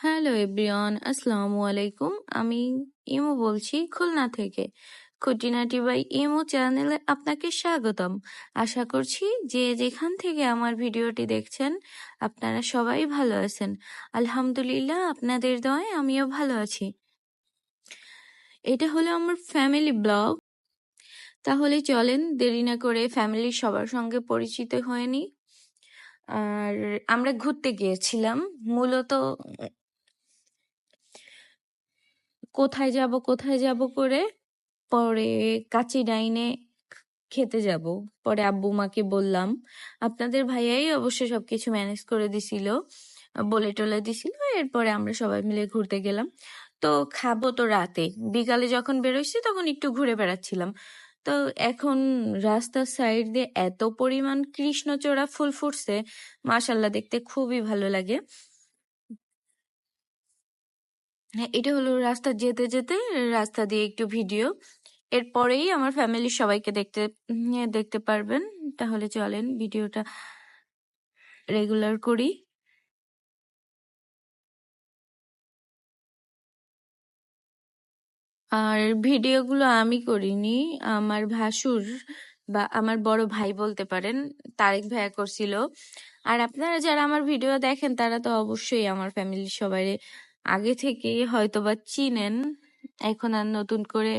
Hello everyone, আসসালামু আলাইকুম। আমি ইমু বলছি খুলনা থেকে। খুঁটিনাটি বাই ইমু চ্যানেলে আপনাকে স্বাগতম। আশা করছি যে যেখান থেকে আমার ভিডিওটি দেখছেন আপনারা সবাই ভালো আছেন। আলহামদুলিল্লাহ, আপনাদের দয়ায় আমিও ভালো আছি। এটা হলো আমার ফ্যামিলি ব্লগ। তাহলে চলেন দেরি না করে ফ্যামিলির সবার সঙ্গে পরিচিত হয়ে নিই। আর আমরা ঘুরতে গিয়েছিলাম মূলত কোথায় যাব করে পরে কাচি ডাইনে খেতে যাব। পরে আব্বু মাকে বললাম, আপনাদের ভাইয়াই অবশ্য সবকিছু ম্যানেজ করে দিছিল, বলে টলে দিছিল। এরপরে আমরা সবাই মিলে ঘুরতে গেলাম। তো খাবো তো রাতে, বিকালে যখন বেরোইছি তখন একটু ঘুরে বেড়াচ্ছিলাম। তো এখন রাস্তার সাইড দিয়ে এত পরিমাণ কৃষ্ণচূড়া ফুল ফুটছে, মাশাল্লাহ, দেখতে খুবই ভালো লাগে। হ্যাঁ, এটা হলো রাস্তা যেতে যেতে রাস্তা দিয়ে একটু ভিডিও। এরপরেই আমার ফ্যামিলির সবাইকে দেখতে পারবেন। তাহলে চলেন ভিডিওটা রেগুলার করি। আর ভিডিওগুলো আমি করিনি, আমার ভাসুর বা আমার বড় ভাই বলতে পারেন, তারেক ভাইয়া করছিল। আর আপনারা যারা আমার ভিডিও দেখেন তারা তো অবশ্যই আমার ফ্যামিলির সবাই আগে থেকে হয়তো বা চিনেন। এখন আর নতুন করে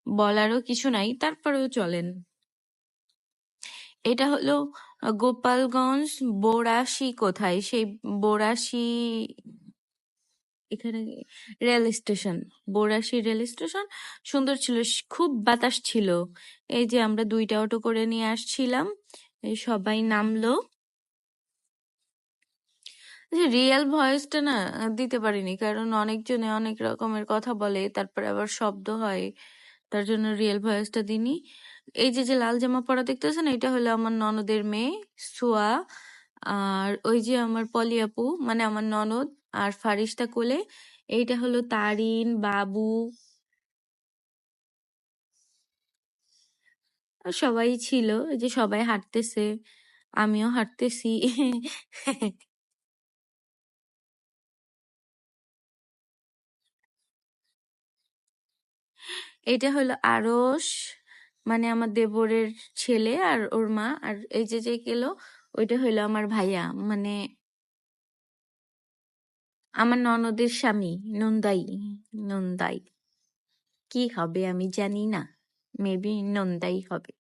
বলারও কিছু নাই, তারপরেও চলেন। এটা হলো গোপালগঞ্জ বোরাশি, কোথায় সেই বোরাশি, এখানে রেল স্টেশন, বোরাশি রেল স্টেশন। সুন্দর ছিল, খুব বাতাস ছিল। এই যে আমরা 2টা অটো করে নিয়ে আসছিলাম, এই সবাই নামলো। রিয়েল ভয়েসটা না দিতে পারিনি, কারণ অনেকজনে অনেক রকমের কথা বলে, তারপরে আবার শব্দ হয়, তার জন্য রিয়েল ভয়েসটা দিনি। এই যে যে লাল জামা পরা দেখতেছেন, এটা হলো আমার ননদের মেয়ে সুয়া। আর ওই যে আমার পলি আপু, মানে আমার ননদ, আর ফারিস্তা কোলে। এইটা হলো তারিন বাবু, সবাই ছিল। এই যে সবাই হাঁটতেছে, আমিও হাঁটতেছি। এটা হলো আরশ, মানে আমার দেবরের ছেলে আর ওর মা। আর এই যে যে গেল, ওইটা হলো আমার ভাইয়া, মানে আমার ননদের স্বামী, নন্দাই। নন্দাই কি হবে আমি জানি না, মেবি নন্দাই হবে।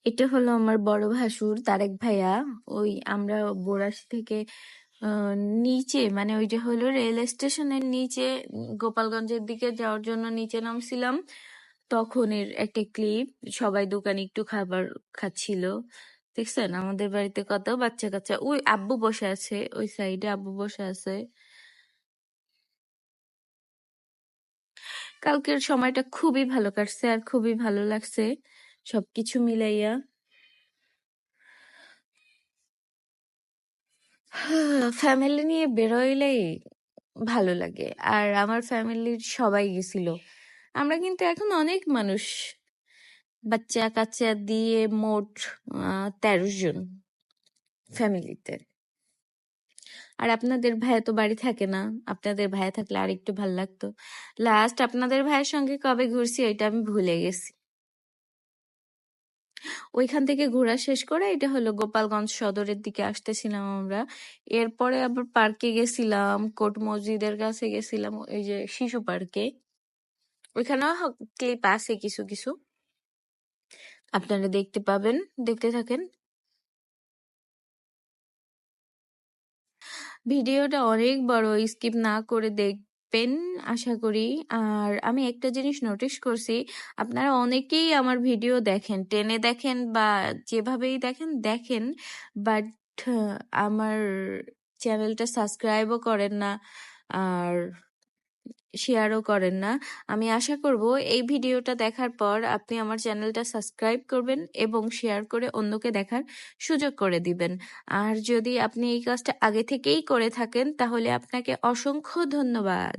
এটা হলো আমার বড় ভাসুর তারেক ভাইয়া। ওই আমরা বোরাশি থেকে আহ, নিচে, মানে ওই যে হলো রেল স্টেশনের নিচে, গোপালগঞ্জের দিকে যাওয়ার জন্য নিচে নামছিলাম, তখনের একটা ক্লিপ। সবাই দোকানে একটু খাবার খাচ্ছিল। দেখছেন আমাদের বাড়িতে কত বাচ্চা কাচ্চা, ওই আব্বু বসে আছে, ওই সাইডে আব্বু বসে আছে। কালকের সময়টা খুবই ভালো কাটছে আর খুবই ভালো লাগছে সবকিছু মিলাইয়া। ফ্যামিলি নিয়ে বেরোইলেই ভালো লাগে। আর আমার ফ্যামিলির সবাই গেছিল। আমরা কিন্তু এখন অনেক মানুষ, বাচ্চা কাচ্চা দিয়ে মোট 13 জন ফ্যামিলিতে। আর আপনাদের ভাইয়া তো বাড়ি থাকে না, আপনাদের ভাইয়া থাকলে আর একটু ভাল লাগতো। লাস্ট আপনাদের ভাইয়ের সঙ্গে কবে ঘুরছি ওইটা আমি ভুলে গেছি। ওইখান থেকে ঘোরা শেষ করে এটা হলো গোপালগঞ্জ সদরের দিকে আসতেছিলাম আমরা। এরপরে আবার পার্কে গেছিলাম, কোট মসজিদের কাছে গেছিলাম, ওই যে শিশু পার্কে। ওইখানেও ক্লিপ আছে কিছু কিছু, আপনারা দেখতে পাবেন, দেখতে থাকেন। ভিডিওটা অনেক বড়, স্কিপ না করে দেখবেন আশা করি। আর আমি একটা জিনিস নোটিস করছি, আপনারা অনেকেই আমার ভিডিও দেখেন, টেনে দেখেন বা যেভাবেই দেখেন দেখেন, বাট আমার চ্যানেলটা সাবস্ক্রাইবও করেন না আর শেয়ারও করেন না। আমি আশা করব এই ভিডিওটা দেখার পর আপনি আমার চ্যানেলটা সাবস্ক্রাইব করবেন এবং শেয়ার করে অন্যকে দেখার সুযোগ করে দিবেন। আর যদি আপনি এই কাজটা আগে থেকেই করে থাকেন তাহলে আপনাকে অসংখ্য ধন্যবাদ।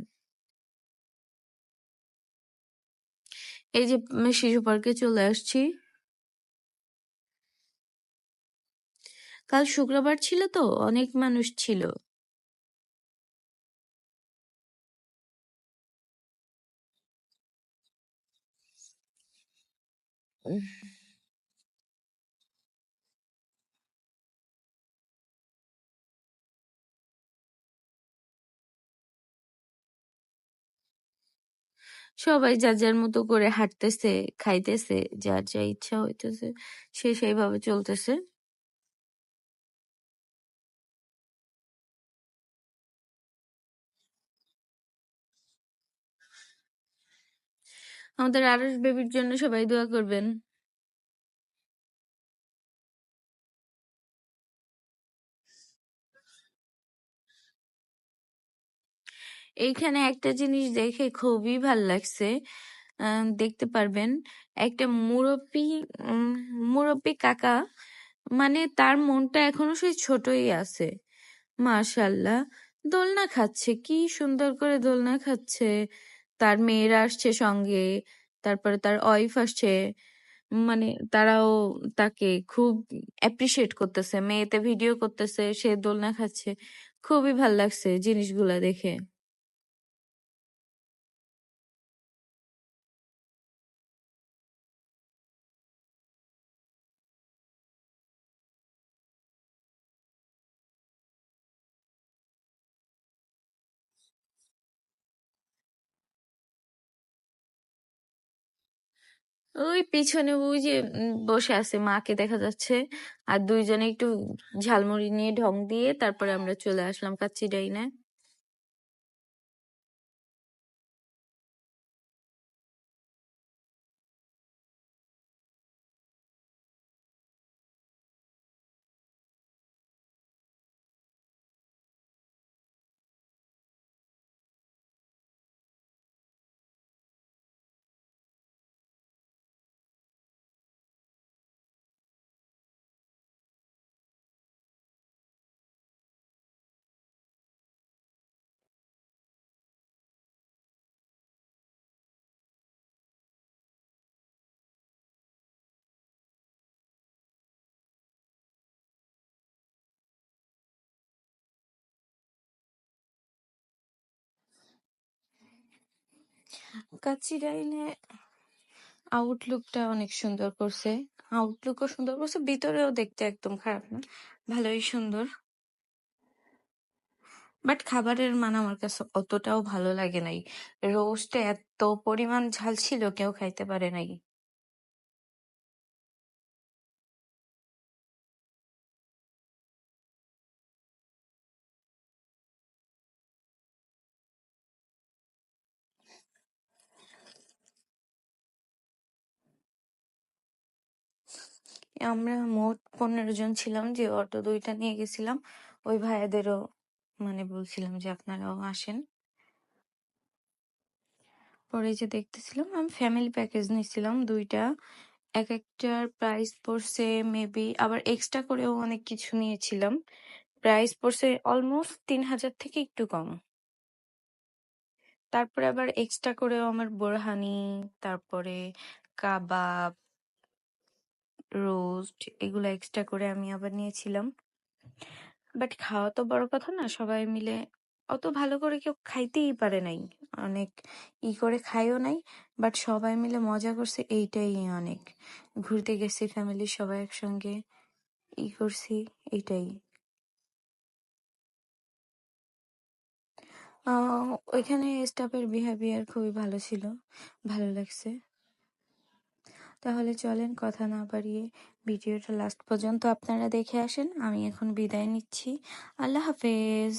এই যে শিশু পার্কে চলে আসছি। কাল শুক্রবার ছিল তো, অনেক মানুষ ছিল। সবাই যার যার মতো করে হাঁটতেছে, খাইতেছে, যার যা ইচ্ছা হইতেছে সে সেইভাবে চলতেছে। আমাদের আরস বেবির জন্য সবাই দোয়া করবেন। এইখানে একটা জিনিস দেখে খুবই ভাল লাগছে। দেখতে পারবেন একটা উম, মুরব্বি কাকা, মানে তার মনটা এখনো সেই ছোটই আছে। মাশাল্লাহ, দোলনা খাচ্ছে, কি সুন্দর করে দোলনা খাচ্ছে। তার মেয়েরা আসছে সঙ্গে, তারপরে তার ওয়াইফ আসছে, মানে তারাও তাকে খুব অ্যাপ্রিসিয়েট করতেছে, মেয়েতে ভিডিও করতেছে, সে দোলনা খাচ্ছে। খুবই ভাল লাগছে জিনিসগুলা দেখে। ওই পিছনে ওই যে বসে আছে মাকে দেখা যাচ্ছে, আর দুইজনে একটু ঝালমুড়ি নিয়ে ঢং দিয়ে তারপরে আমরা চলে আসলাম কাচ্চিডাইনে। কাচ্চিডাইনে আউটলুকটা অনেক সুন্দর করছে, আউটলুকও সুন্দর করছে, ভিতরেও দেখতে একদম খারাপ না, ভালোই সুন্দর। বাট খাবারের মান আমার কাছে অতটাও ভালো লাগে নাই। রোস্টে এত পরিমাণ ঝাল ছিল, কেউ খাইতে পারে নাই। আমরা মোট 15 জন ছিলাম, যে অটো দুইটা নিয়ে গেছিলাম। ওই ভাইয়াদেরও মানে বলছিলাম যে আপনারাও আসেন। পরে যে দেখতেছিলাম, আমি ফ্যামিলি প্যাকেজ নিছিলাম দুইটা, এক একটার প্রাইস পড়ছে মেবি, আবার এক্সট্রা করেও অনেক কিছু নিয়েছিলাম, প্রাইস পড়ছে অলমোস্ট 3000 থেকে একটু কম। তারপরে আবার এক্সট্রা করেও আমার বোরহানি, তারপরে কাবাব, রোস্ট, এগুলো এক্সট্রা করে আমি আবার নিয়েছিলাম। বাট খাওয়া তো বড় কথা না, সবাই মিলে অত ভালো করে কেউ খাইতেই পারে নাই, অনেক করে খাইও নাই। বাট সবাই মিলে মজা করছে, এইটাই অনেক। ঘুরতে গেছি ফ্যামিলির সবাই একসঙ্গে, করছি, এইটাই। ওইখানে স্টাফের বিহেভিয়ার খুবই ভালো ছিল, ভালো লাগছে। তাহলে চলেন কথা না বাড়িয়ে ভিডিওটা লাস্ট পর্যন্ত আপনারা দেখে আসেন। আমি এখন বিদায় নিচ্ছি। আল্লাহ হাফেজ।